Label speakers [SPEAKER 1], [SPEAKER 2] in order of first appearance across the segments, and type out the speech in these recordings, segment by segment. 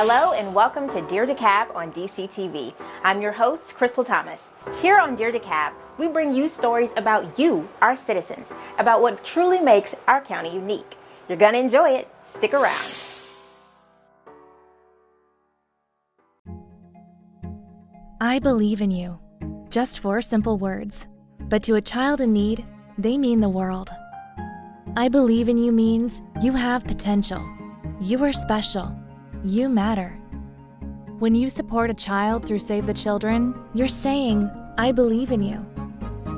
[SPEAKER 1] Hello and welcome to Dyrdek App on DCTV. I'm your host, Crystal Thomas. Here on Dyrdek App, we bring you stories about you, our citizens, about what truly makes our county unique. You're gonna enjoy it. Stick around.
[SPEAKER 2] I believe in you. Just 4 simple words. But to a child in need, they mean the world. I believe in you means you have potential. You are special. You matter. When you support a child through Save the Children, you're saying, I believe in you.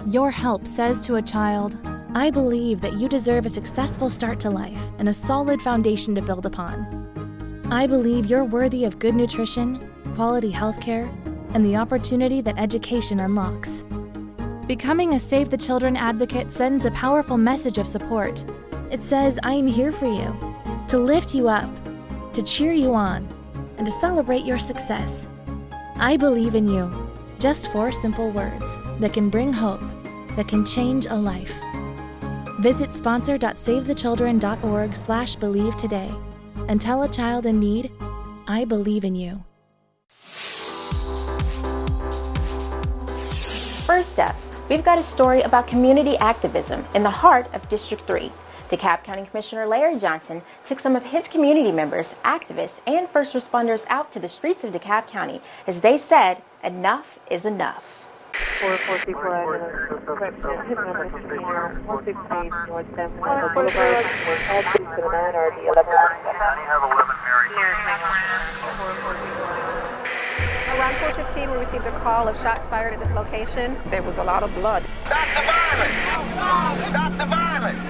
[SPEAKER 2] Your help says to a child, I believe that you deserve a successful start to life and a solid foundation to build upon. I believe you're worthy of good nutrition, quality healthcare, and the opportunity that education unlocks. Becoming a Save the Children advocate sends a powerful message of support. It says, I am here for you, to lift you up, to cheer you on, and to celebrate your success. I believe in you. Just 4 simple words that can bring hope, that can change a life. Visit sponsor.savethechildren.org/believe today and tell a child in need, I believe in you.
[SPEAKER 1] First up, we've got a story about community activism in the heart of District 3. DeKalb County Commissioner Larry Johnson took some of his community members, activists, and first responders out to the streets of DeKalb County as they said, enough is enough.
[SPEAKER 3] 4 people are in a hit number 168 North San Fernando Boulevard. All police to the 9RD 11.
[SPEAKER 4] Around 4:15, we received a call of shots fired at this location.
[SPEAKER 5] There was a lot of blood.
[SPEAKER 6] Stop the violence! Stop the violence!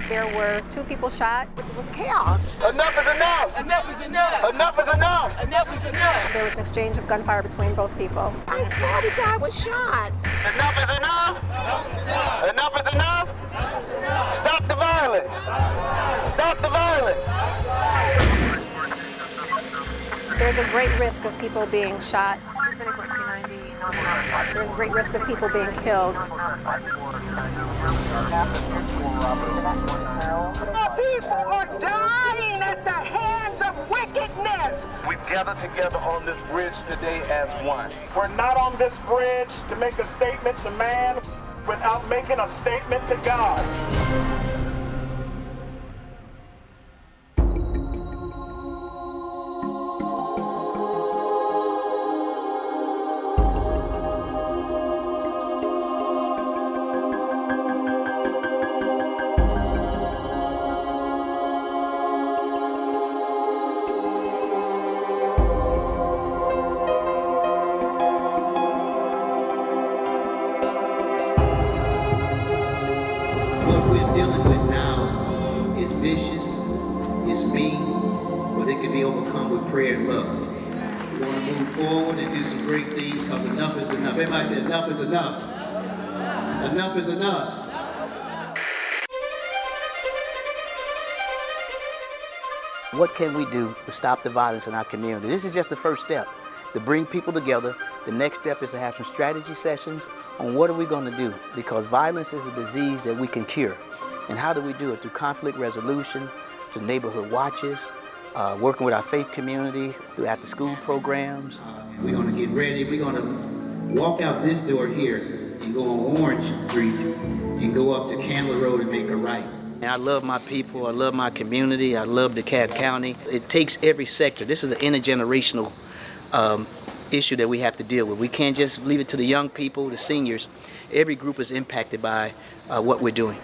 [SPEAKER 4] There were 2 people shot.
[SPEAKER 5] It was chaos.
[SPEAKER 6] Enough is enough!
[SPEAKER 5] Enough is enough!
[SPEAKER 6] Enough is enough!
[SPEAKER 5] Enough is enough!
[SPEAKER 4] There was an exchange of gunfire between both people.
[SPEAKER 5] I saw the guy was shot.
[SPEAKER 6] Enough is enough! Enough is enough! Stop the violence! Stop the violence!
[SPEAKER 4] There's a great risk of people being shot. There's a great risk of people being killed.
[SPEAKER 5] People are dying at the hands of wickedness.
[SPEAKER 7] We've gathered together on this bridge today as one. We're not on this bridge to make a statement to man without making a statement to God.
[SPEAKER 8] What we're dealing with now is vicious, it's mean, but it can be overcome with prayer and love. We want to move forward and do some great things because enough is enough. Everybody say enough is enough. Enough is enough.
[SPEAKER 9] What can we do to stop the violence in our community? This is just the first step, to bring people together. The next step is to have some strategy sessions on what are we going to do, because violence is a disease that we can cure. And how do we do it? Through conflict resolution, to neighborhood watches, working with our faith community, through after-school programs.
[SPEAKER 8] We're going to get ready. We're going to walk out this door here and go on Orange Street and go up to Candler Road and make a right.
[SPEAKER 9] And I love my people, I love my community, I love DeKalb County. It takes every sector. This is an intergenerational issue that we have to deal with. We can't just leave it to the young people, the seniors. Every group is impacted by what we're doing.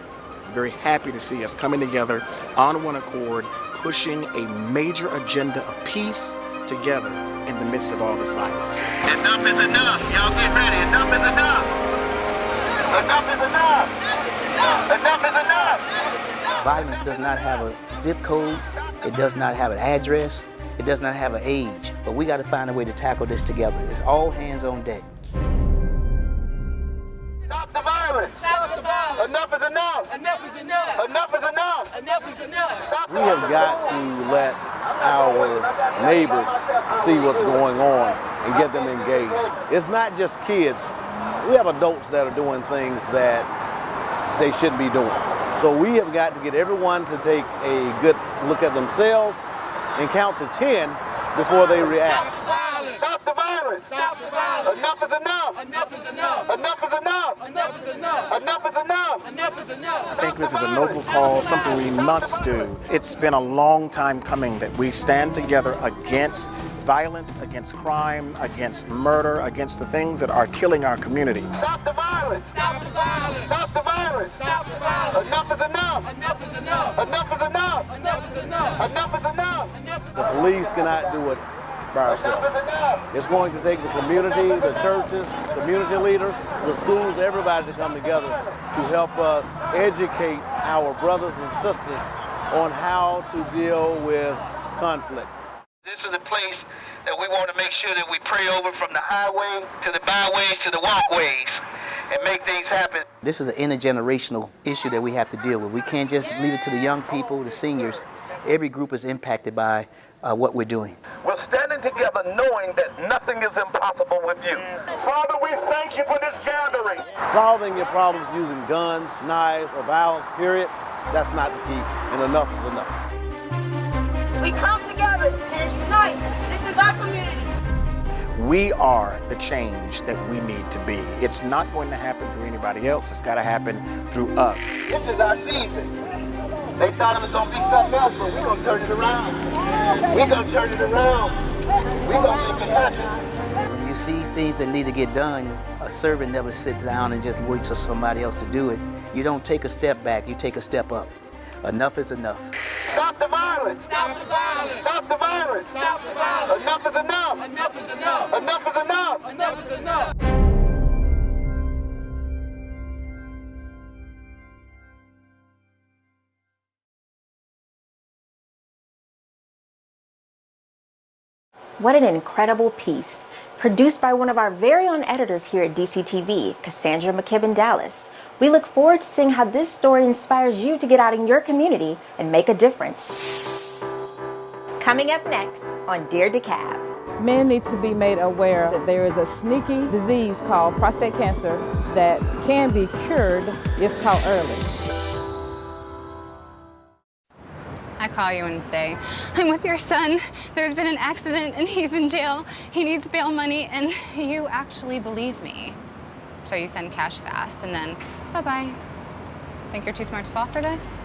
[SPEAKER 10] Very happy to see us coming together on one accord, pushing a major agenda of peace together in the midst of all this violence.
[SPEAKER 6] Enough is enough! Y'all get ready! Enough is enough! Enough is enough! Enough is enough!
[SPEAKER 9] Violence does not have a zip code, it does not have an address, it does not have an age, but we got to find a way to tackle this together. It's all hands on deck.
[SPEAKER 6] Stop the violence!
[SPEAKER 5] Stop the violence!
[SPEAKER 6] Enough is enough!
[SPEAKER 5] Enough is enough!
[SPEAKER 6] Enough is enough!
[SPEAKER 5] Enough is enough!
[SPEAKER 6] Stop
[SPEAKER 11] We have got to let our neighbors see what's going on and get them engaged. It's not just kids. We have adults that are doing things that they shouldn't be doing. So we have got to get everyone to take a good look at themselves and count to 10 before they react.
[SPEAKER 6] Stop the violence. Stop the violence. Enough is enough. Enough is enough. Enough is enough. Enough is enough. Enough is enough. Enough is enough.
[SPEAKER 10] I think this is a noble call, something we must do. It's been a long time coming that we stand together against violence, against crime, against murder, against the things that are killing our community.
[SPEAKER 6] Stop the violence. Stop the violence. Stop the violence. Stop the violence. Enough is enough. Enough is enough. Enough is enough. Enough is enough. Enough is enough.
[SPEAKER 11] The police cannot do it by ourselves. It's going to take the community, the churches, community leaders, the schools, everybody to come together to help us educate our brothers and sisters on how to deal with conflict.
[SPEAKER 6] This is a place that we want to make sure that we pray over from the highway to the byways to the walkways and make things happen.
[SPEAKER 9] This is an intergenerational issue that we have to deal with. We can't just leave it to the young people, the seniors. Every group is impacted by what we're doing.
[SPEAKER 6] We're standing together knowing that nothing is impossible with you.
[SPEAKER 7] Father, we thank you for this gathering.
[SPEAKER 11] Solving your problems using guns, knives, or violence, period, that's not the key, and enough is enough.
[SPEAKER 5] We come together and unite. This is our community.
[SPEAKER 10] We are the change that we need to be. It's not going to happen through anybody else. It's got to happen through us.
[SPEAKER 6] This is our season. They thought it was going to be something else, but we're going to turn it around. We're going to turn it around. We're going to make it happen.
[SPEAKER 9] When you see things that need to get done, a servant never sits down and just waits for somebody else to do it. You don't take a step back, you take a step up. Enough is enough.
[SPEAKER 6] Stop the violence. Stop the violence. Stop the violence. Stop the violence. Enough is enough. Enough is enough. Enough is enough. Enough is enough.
[SPEAKER 1] What an incredible piece, produced by one of our very own editors here at DCTV, Cassandra McKibben Dallas. We look forward to seeing how this story inspires you to get out in your community and make a difference. Coming up next on Dyrdek App.
[SPEAKER 3] Men need to be made aware that there is a sneaky disease called prostate cancer that can be cured if caught early.
[SPEAKER 12] I call you and say, I'm with your son, there's been an accident and he's in jail, he needs bail money, and you actually believe me. So you send cash fast and then, bye-bye. Think you're too smart to fall for this?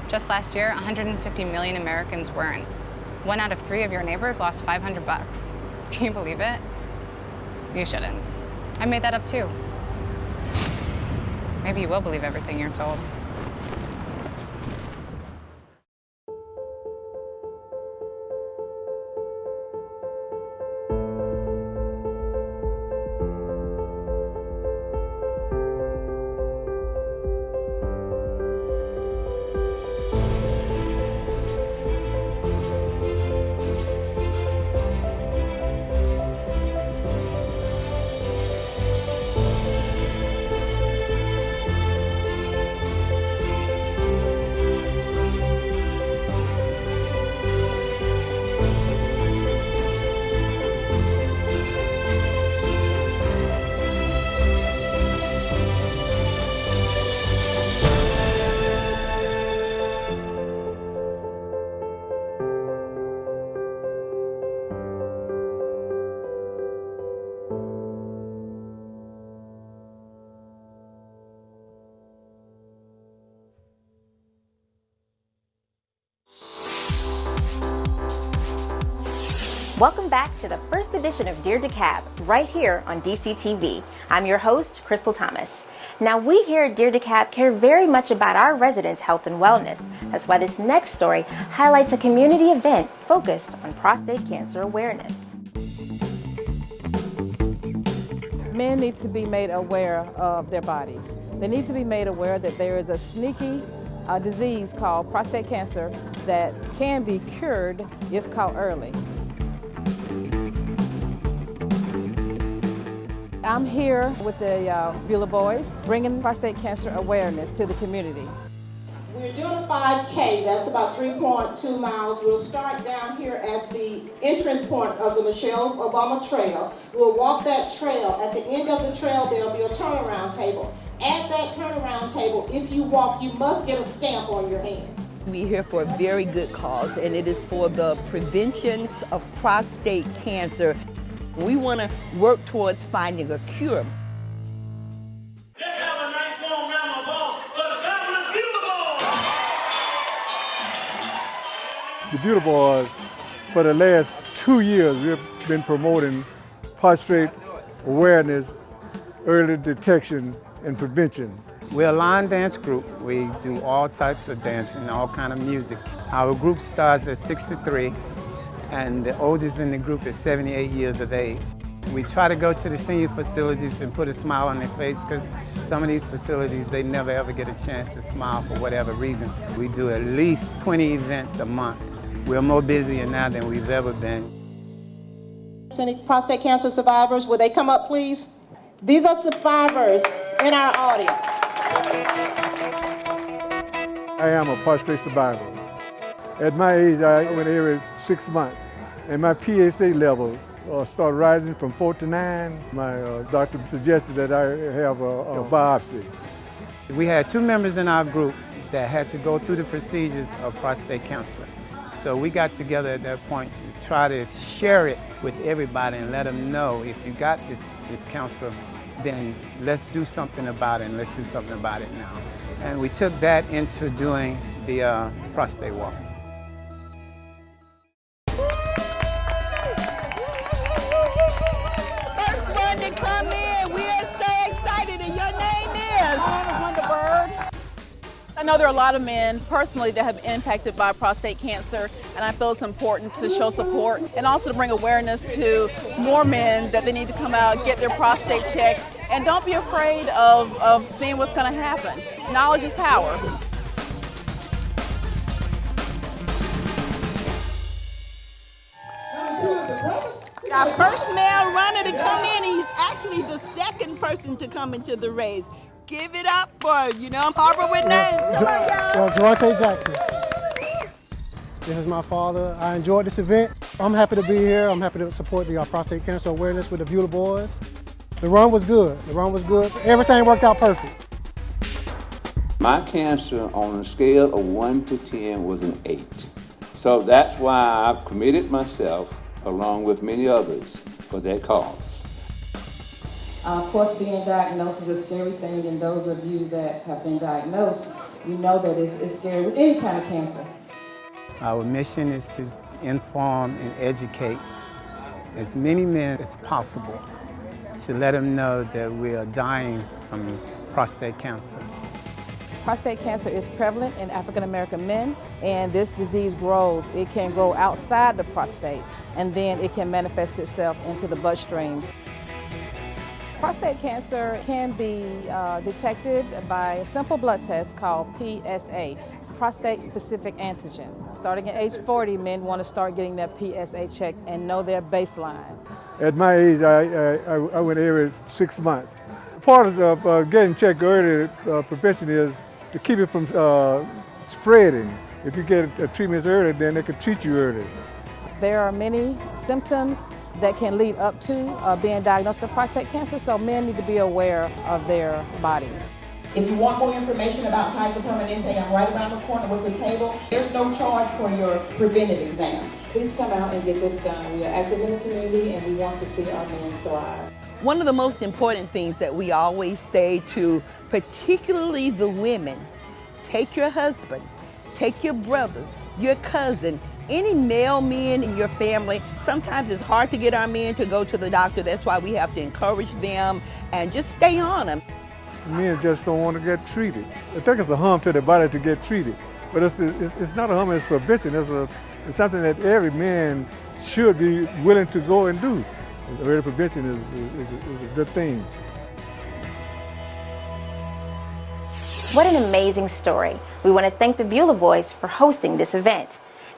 [SPEAKER 12] Just last year, 150 million Americans weren't. 1 out of 3 of your neighbors lost $500. Can you believe it? You shouldn't. I made that up too. Maybe you will believe everything you're told.
[SPEAKER 1] Welcome back to the first edition of Dyrdek App, right here on DCTV. I'm your host, Crystal Thomas. Now, we here at Dyrdek App care very much about our residents' health and wellness. That's why this next story highlights a community event focused on prostate cancer awareness.
[SPEAKER 3] Men need to be made aware of their bodies. They need to be made aware that there is a sneaky disease called prostate cancer that can be cured if caught early. I'm here with the Beulah Boys, bringing prostate cancer awareness to the community.
[SPEAKER 13] We're doing a 5K, that's about 3.2 miles. We'll start down here at the entrance point of the Michelle Obama Trail. We'll walk that trail. At the end of the trail, there'll be a turnaround table. At that turnaround table, if you walk, you must get a stamp on your hand.
[SPEAKER 14] We're here for a very good cause, and it is for the prevention of prostate cancer. We want to work towards finding a cure.
[SPEAKER 6] Let's have a nice warm round of applause for the fabulous Beautiful Boys!
[SPEAKER 15] The Beautiful Boys, for the last 2 years, we've been promoting prostate awareness, early detection, and prevention.
[SPEAKER 16] We're a line dance group. We do all types of dancing, all kind of music. Our group starts at 63, and the oldest in the group is 78 years of age. We try to go to the senior facilities and put a smile on their face, because some of these facilities, they never ever get a chance to smile for whatever reason. We do at least 20 events a month. We're more busier now than we've ever been.
[SPEAKER 13] Any prostate cancer survivors, will they come up, please? These are survivors in our audience.
[SPEAKER 15] I am a prostate survivor. At my age, I went every 6 months, and my PSA level started rising from 4 to 9. My doctor suggested that I have a biopsy.
[SPEAKER 16] We had 2 members in our group that had to go through the procedures of prostate cancer. So we got together at that point to try to share it with everybody and let them know, if you got this cancer, then let's do something about it, and let's do something about it now. And we took that into doing the prostate walk.
[SPEAKER 14] First one to come in, we are so excited, and your name is?
[SPEAKER 3] I know there are a lot of men personally that have been impacted by prostate cancer, and I feel it's important to show support and also to bring awareness to more men that they need to come out, get their prostate checked, and don't be afraid of seeing what's going to happen. Knowledge is power.
[SPEAKER 14] Our first male runner to come in, and he's actually the second person to come into the race. Give it up for, Harvard with names. Come on, y'all.
[SPEAKER 17] Javante Jackson. This is my father. I enjoyed this event. I'm happy to be here. I'm happy to support the prostate cancer awareness with the Beautiful Boys. The run was good. Everything worked out perfect.
[SPEAKER 18] My cancer on a scale of 1 to 10 was an 8. So that's why I've committed myself, along with many others, for that cause.
[SPEAKER 13] Of course, being diagnosed is a scary thing, and those of you that have been diagnosed, you know that it's scary with any kind of cancer.
[SPEAKER 16] Our mission is to inform and educate as many men as possible, to let them know that we are dying from prostate cancer.
[SPEAKER 3] Prostate cancer is prevalent in African American men, and this disease grows. It can grow outside the prostate, and then it can manifest itself into the bloodstream. Prostate cancer can be detected by a simple blood test called PSA, prostate-specific antigen. Starting at age 40, men want to start getting their PSA checked and know their baseline.
[SPEAKER 15] At my age, I went every 6 months. Part of getting checked early prevention is to keep it from spreading. If you get a treatment early, then they can treat you early.
[SPEAKER 3] There are many symptoms that can lead up to being diagnosed with prostate cancer, so men need to be aware of their bodies.
[SPEAKER 13] If you want more information about Kaiser Permanente, I'm right around the corner with the table. There's no charge for your preventive exams. Please come out and get this done. We are active in the community, and we want to see our men thrive.
[SPEAKER 14] One of the most important things that we always say to particularly the women, take your husband, take your brothers, your cousin, any male men in your family. Sometimes it's hard to get our men to go to the doctor. That's why we have to encourage them and just stay on them.
[SPEAKER 15] Men just don't want to get treated. I think it's a harm to their body to get treated, but it's not a harm, it's prevention. It's something that every man should be willing to go and do. Early prevention is a good thing.
[SPEAKER 1] What an amazing story. We want to thank the Beulah Boys for hosting this event.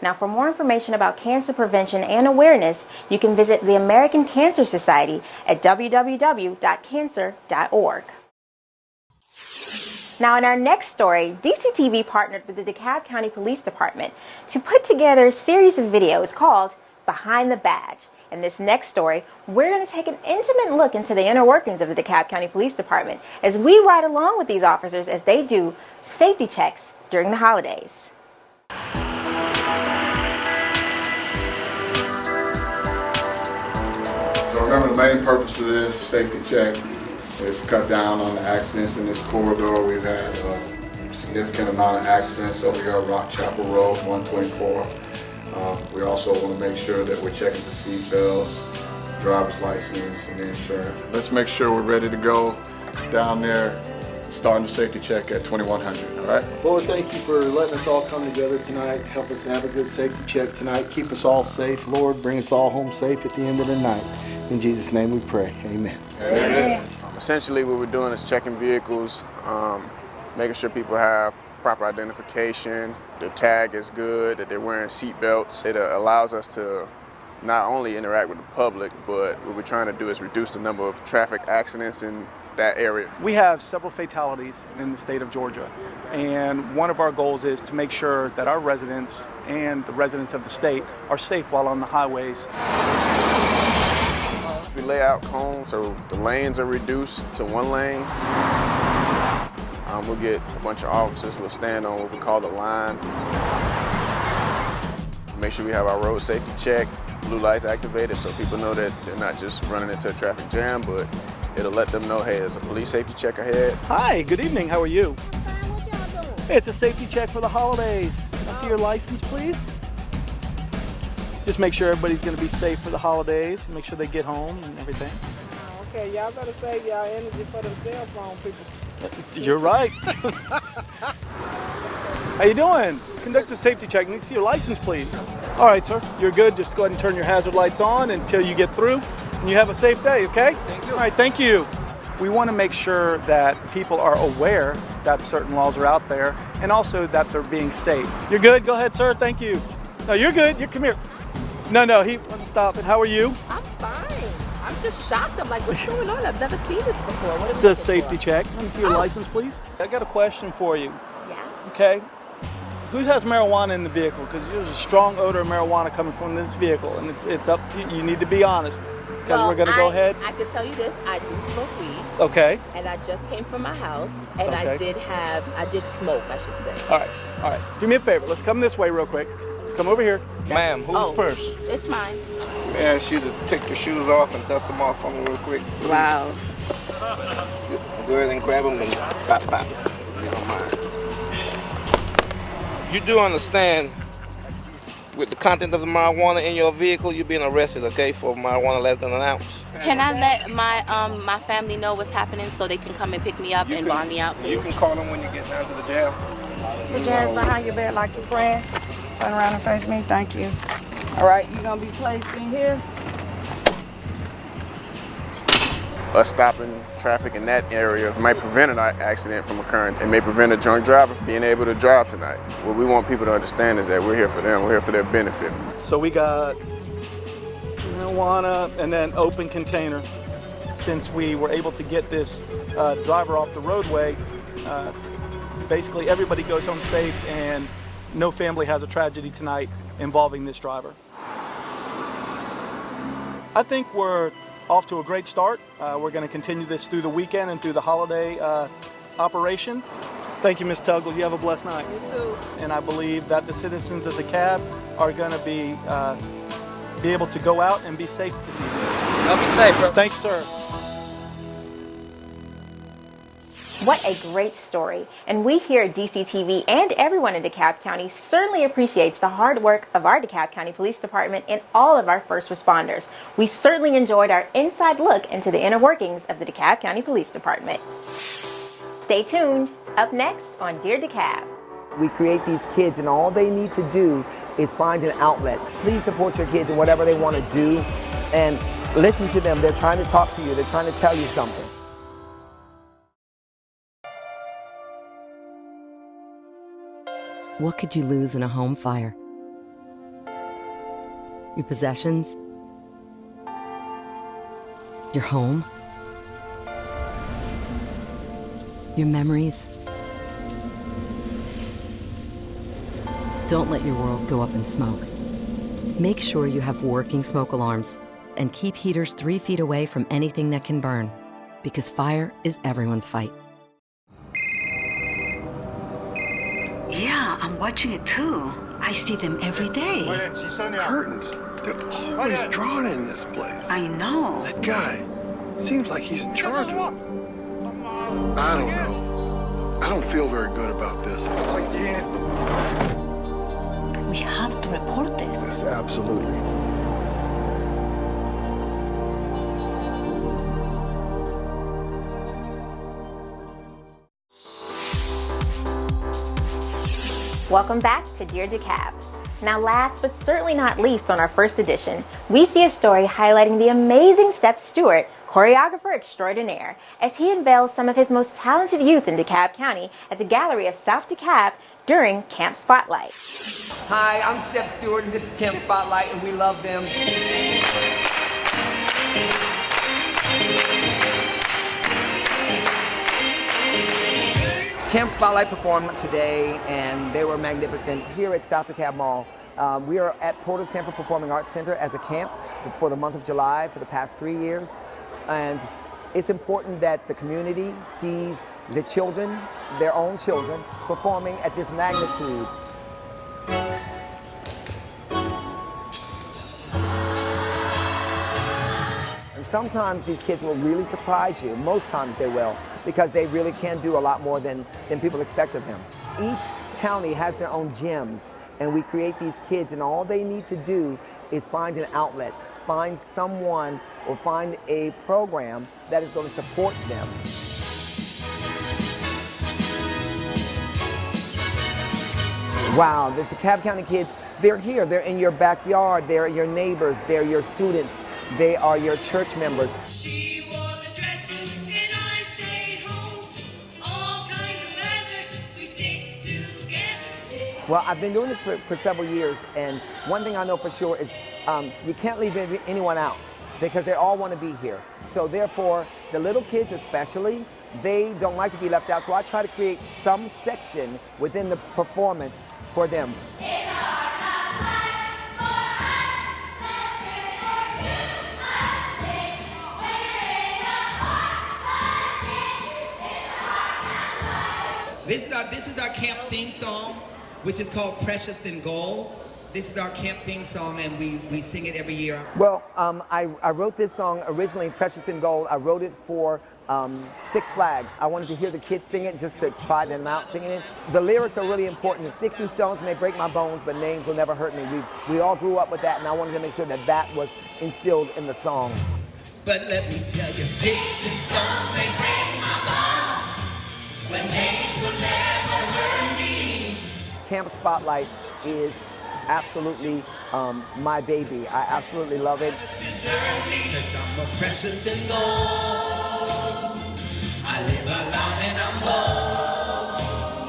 [SPEAKER 1] Now, for more information about cancer prevention and awareness, you can visit the American Cancer Society at www.cancer.org. Now, in our next story, DCTV partnered with the DeKalb County Police Department to put together a series of videos called Behind the Badge. In this next story, we're going to take an intimate look into the inner workings of the DeKalb County Police Department as we ride along with these officers as they do safety checks during the holidays.
[SPEAKER 19] remember, the main purpose of this safety check is to cut down on the accidents in this corridor. We've had a significant amount of accidents over here on Rock Chapel Road, 124. We also want to make sure that we're checking the seat belts, driver's license, and the insurance. Let's make sure we're ready to go down there, starting the safety check at 2100, all right?
[SPEAKER 20] Lord, thank you for letting us all come together tonight. Help us have a good safety check tonight. Keep us all safe. Lord, bring us all home safe at the end of the night. In Jesus' name we pray. Amen.
[SPEAKER 19] Amen.
[SPEAKER 21] Essentially what we're doing is checking vehicles, making sure people have proper identification, their tag is good, that they're wearing seat belts. It allows us to not only interact with the public, but what we're trying to do is reduce the number of traffic accidents in that area.
[SPEAKER 10] We have several fatalities in the state of Georgia, and one of our goals is to make sure that our residents and the residents of the state are safe while on the highways.
[SPEAKER 21] We lay out cones so the lanes are reduced to one lane. We'll get a bunch of officers, we'll stand on what we call the line. Make sure we have our road safety check, blue lights activated so people know that they're not just running into a traffic jam, but it'll let them know, hey, there's a police safety check ahead.
[SPEAKER 10] Hi, good evening, how are you? It's a safety check for the holidays. Can I see your license, please? Just make sure everybody's gonna be safe for the holidays, make sure they get home and everything.
[SPEAKER 22] Okay, y'all better save y'all energy for them cell phone people.
[SPEAKER 10] You're right. How you doing? Conduct a safety check. Need to see your license, please. All right, sir. You're good. Just go ahead and turn your hazard lights on until you get through. And you have a safe day, okay? Thank you. All right, thank you. We want to make sure that people are aware that certain laws are out there and also that they're being safe. You're good? Go ahead, sir. Thank you. No, you're good. Come here. No, he wouldn't stop it. How are you?
[SPEAKER 23] I'm fine. I'm just shocked. I'm like, what's going on? I've never seen this before. What
[SPEAKER 10] It's a safety check. Let me see your license, please. I got a question for you.
[SPEAKER 23] Yeah.
[SPEAKER 10] Okay. Who has marijuana in the vehicle? Because there's a strong odor of marijuana coming from this vehicle, and it's up. You need to be honest. Because we're going to go ahead.
[SPEAKER 23] I could tell you this. I do smoke weed.
[SPEAKER 10] Okay.
[SPEAKER 23] And I just came from my house, and
[SPEAKER 10] Okay.
[SPEAKER 23] I did smoke, I should say.
[SPEAKER 10] All right. Do me a favor. Let's come this way real quick. Let's come over here.
[SPEAKER 23] Ma'am, whose purse? It's mine.
[SPEAKER 24] May I ask you to take your shoes off and dust them off for me real quick? Please?
[SPEAKER 23] Wow.
[SPEAKER 24] Go ahead and grab them and pop, if you don't mind. You do understand, with the content of the marijuana in your vehicle, you're being arrested, okay, for marijuana less than an ounce.
[SPEAKER 23] Can I let my family know what's happening so they can come and pick me up and bond me out, please?
[SPEAKER 24] You can call them when you get down to the jail.
[SPEAKER 22] Put your hands behind your back like you're praying. Turn around and face me. Thank you. All right, you're going to be placed in here.
[SPEAKER 21] Us stopping traffic in that area might prevent an accident from occurring. It may prevent a drunk driver being able to drive tonight. What we want people to understand is that we're here for them. We're here for their benefit.
[SPEAKER 10] So we got marijuana and then open container. Since we were able to get this driver off the roadway, basically everybody goes home safe and no family has a tragedy tonight involving this driver. I think we're off to a great start. We're going to continue this through the weekend and through the holiday operation. Thank you, Ms. Tuggle. You have a blessed night.
[SPEAKER 22] You too.
[SPEAKER 10] And I believe that the citizens of DeKalb are going to be able to go out and be safe this evening.
[SPEAKER 23] I'll be safe, bro.
[SPEAKER 10] Thanks, sir.
[SPEAKER 1] What a great story. And we here at DCTV and everyone in DeKalb County certainly appreciates the hard work of our DeKalb County Police Department and all of our first responders. We certainly enjoyed our inside look into the inner workings of the DeKalb County Police Department. Stay tuned. Up next on Dear DeKalb.
[SPEAKER 25] We create these kids and all they need to do is find an outlet. Please support your kids in whatever they want to do and listen to them. They're trying to talk to you. They're trying to tell you something.
[SPEAKER 26] What could you lose in a home fire? Your possessions? Your home? Your memories? Don't let your world go up in smoke. Make sure you have working smoke alarms and keep heaters 3 feet away from anything that can burn, because fire is everyone's fight.
[SPEAKER 27] Yeah, I'm watching it too. I see them every day.
[SPEAKER 28] Curtains.
[SPEAKER 2] They're always drawn in this place.
[SPEAKER 4] I know.
[SPEAKER 2] That guy seems like he's in charge of them. I don't know. I don't feel very good about this.
[SPEAKER 4] We have to report this.
[SPEAKER 2] Yes, absolutely.
[SPEAKER 1] Welcome back to Dyrdek App. Now last but certainly not least on our first edition, we see a story highlighting the amazing Step Stewart, choreographer extraordinaire, as he unveils some of his most talented youth in DeKalb County at the Gallery of South DeKalb during Camp Spotlight.
[SPEAKER 25] Hi, I'm Step Stewart and this is Camp Spotlight and we love them. Camp Spotlight performed today and they were magnificent here at South DeKalb Mall. We are at Porter Sanford Performing Arts Center as a camp for the month of July for the past 3 years. And it's important that the community sees the children, their own children, performing at this magnitude. And sometimes these kids will really surprise you. Most times they will, because they really can do a lot more than people expect of them. Each county has their own gyms, and we create these kids, and all they need to do is find an outlet, find someone, or find a program that is going to support them. Wow, the DeKalb County kids, they're here. They're in your backyard. They're your neighbors. They're your students. They are your church members. Well, I've been doing this for several years, and one thing I know for sure is you can't leave anyone out because they all want to be here. So therefore, the little kids especially, they don't like to be left out, so I try to create some section within the performance for them.
[SPEAKER 5] This is our camp theme song, which is called Precious Than Gold. This is our camp theme song, and we sing it every year.
[SPEAKER 25] Well, I wrote this song originally, Precious Than Gold. I wrote it for Six Flags. I wanted to hear the kids sing it just to try them out singing it. The lyrics are really important. 60 stones may break my bones, but names will never hurt me. We all grew up with that, and I wanted to make sure that that was instilled in the song.
[SPEAKER 5] But let me tell you, sticks and stones may break my bones, but names will never hurt me.
[SPEAKER 25] Camp Spotlight is absolutely my baby. I absolutely love it.
[SPEAKER 5] Because I'm more precious than gold. I live alone and I'm bold.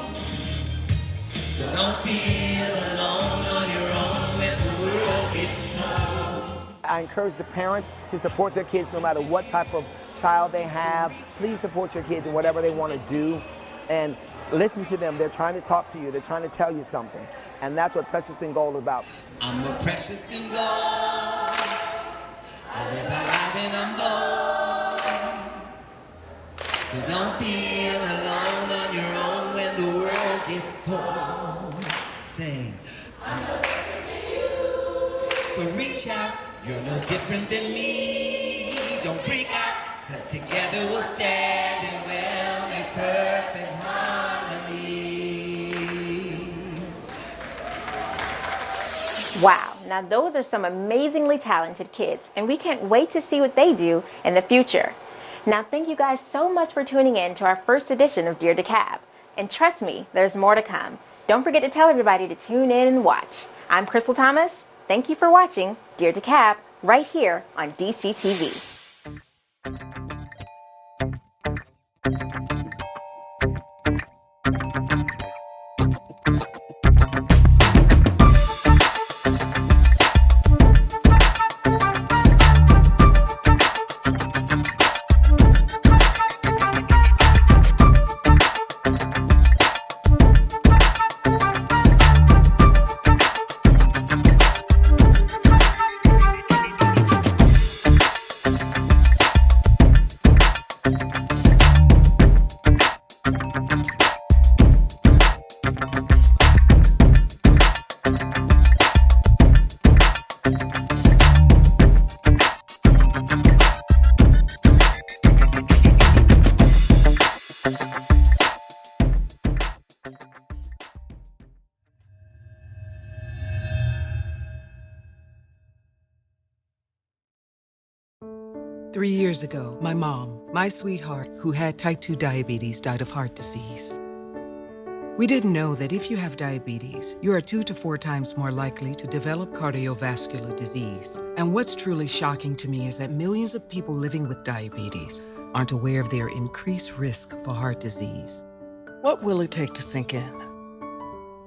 [SPEAKER 5] So don't feel alone on your own when the world gets cold.
[SPEAKER 25] I encourage the parents to support their kids no matter what type of child they have. Please support your kids in whatever they want to do. And listen to them. They're trying to talk to you. They're trying to tell you something. And that's what Precious Than Gold is about.
[SPEAKER 5] I'm more precious than gold. I live a life and I'm bold. So don't feel alone on your own when the world gets cold. Sing. I'm no different than you. So reach out. You're no different than me. Don't freak out, 'cause together we'll stand and we'll make perfect harmony.
[SPEAKER 1] Wow, now those are some amazingly talented kids, and we can't wait to see what they do in the future. Now thank you guys so much for tuning in to our first edition of Dyrdek App. And trust me, there's more to come. Don't forget to tell everybody to tune in and watch. I'm Crystal Thomas. Thank you for watching Dyrdek App right here on DCTV.
[SPEAKER 6] years ago, my mom, my sweetheart, who had type 2 diabetes, died of heart disease. We didn't know that if you have diabetes, you are 2 to 4 times more likely to develop cardiovascular disease. And what's truly shocking to me is that millions of people living with diabetes aren't aware of their increased risk for heart disease. What will it take to sink in?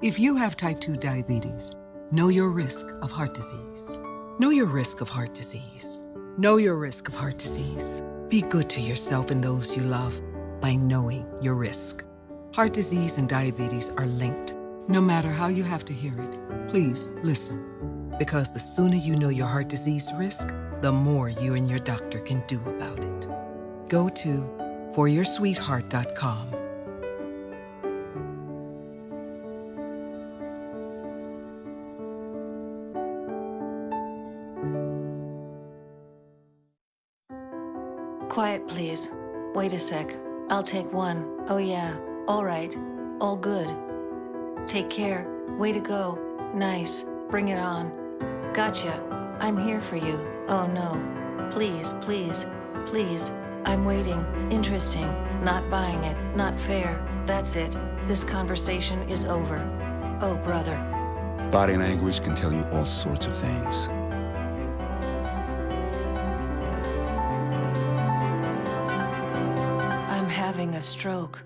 [SPEAKER 6] If you have type 2 diabetes, know your risk of heart disease. Know your risk of heart disease. Know your risk of heart disease. Be good to yourself and those you love by knowing your risk. Heart disease and diabetes are linked. No matter how you have to hear it, please listen. Because the sooner you know your heart disease risk, the more you and your doctor can do about it. Go to foryoursweetheart.com.
[SPEAKER 7] Quiet, please. Wait a sec. I'll take one. Oh yeah. All right. All good. Take care. Way to go. Nice. Bring it on. Gotcha. I'm here for you. Oh no. Please, please, please. I'm waiting. Interesting. Not buying it. Not fair. That's it. This conversation is over. Oh, brother.
[SPEAKER 8] Body language can tell you all sorts of things.
[SPEAKER 7] I'm having a stroke.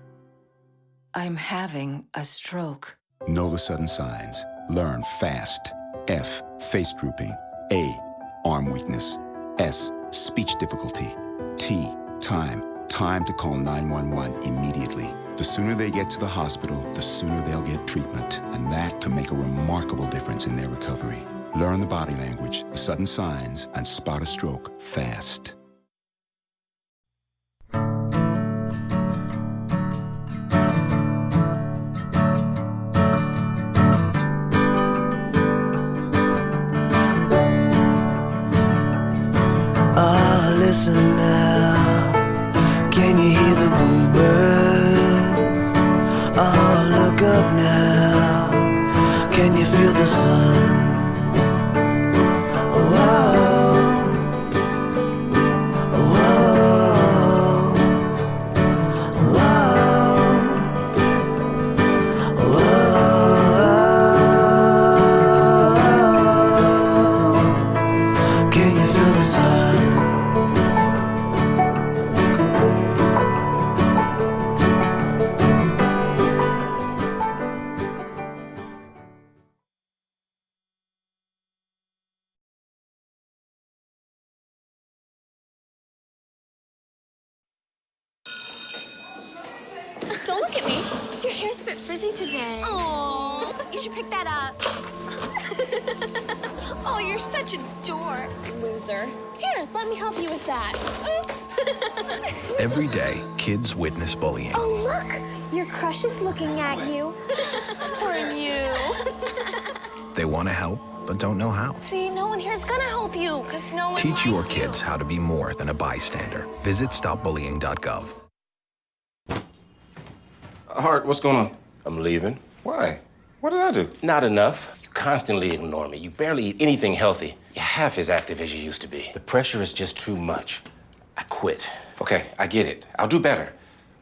[SPEAKER 7] I'm having a stroke.
[SPEAKER 8] Know the sudden signs. Learn fast. F, face drooping. A, arm weakness. S, speech difficulty. T, time. Time to call 911 immediately. The sooner they get to the hospital, the sooner they'll get treatment. And that can make a remarkable difference in their recovery. Learn the body language, the sudden signs, and spot a stroke fast.
[SPEAKER 5] Listen now, can you hear the bluebirds? Oh, look up now, can you feel the sun?
[SPEAKER 9] Don't look at me. Your hair's a bit frizzy today. Oh, you should pick that up. Oh, you're such a dork. Loser. Here, let me help you with that. Oops.
[SPEAKER 11] Every day, kids witness bullying.
[SPEAKER 9] Oh, look. Your crush is looking at you. Poor you.
[SPEAKER 11] They want to help, but don't know how.
[SPEAKER 9] See, no one here's gonna help you, because no one
[SPEAKER 11] Teach your
[SPEAKER 9] likes
[SPEAKER 11] kids how to be more than a bystander. Visit stopbullying.gov.
[SPEAKER 12] Hart, what's going on? I'm leaving. Why? What did I do? Not enough. You constantly ignore me. You barely eat anything healthy. You're half as active as you used to be. The pressure is just too much. I quit. Okay, I get it. I'll do better.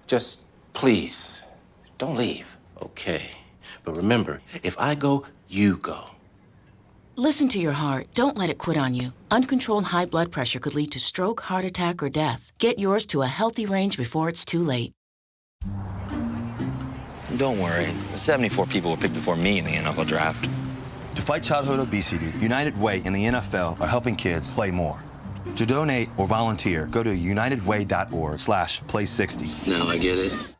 [SPEAKER 12] Just, please, don't leave. Okay. But remember, if I go, you go.
[SPEAKER 27] Listen to your heart. Don't let it quit on you. Uncontrolled high blood pressure could lead to stroke, heart attack, or death. Get yours to a healthy range before it's too late.
[SPEAKER 28] Don't worry. The 74 people were picked before me in the NFL draft.
[SPEAKER 29] To fight childhood obesity, United Way and the NFL are helping kids play more. To donate or volunteer, go to unitedway.org/play60.
[SPEAKER 28] Now I get it.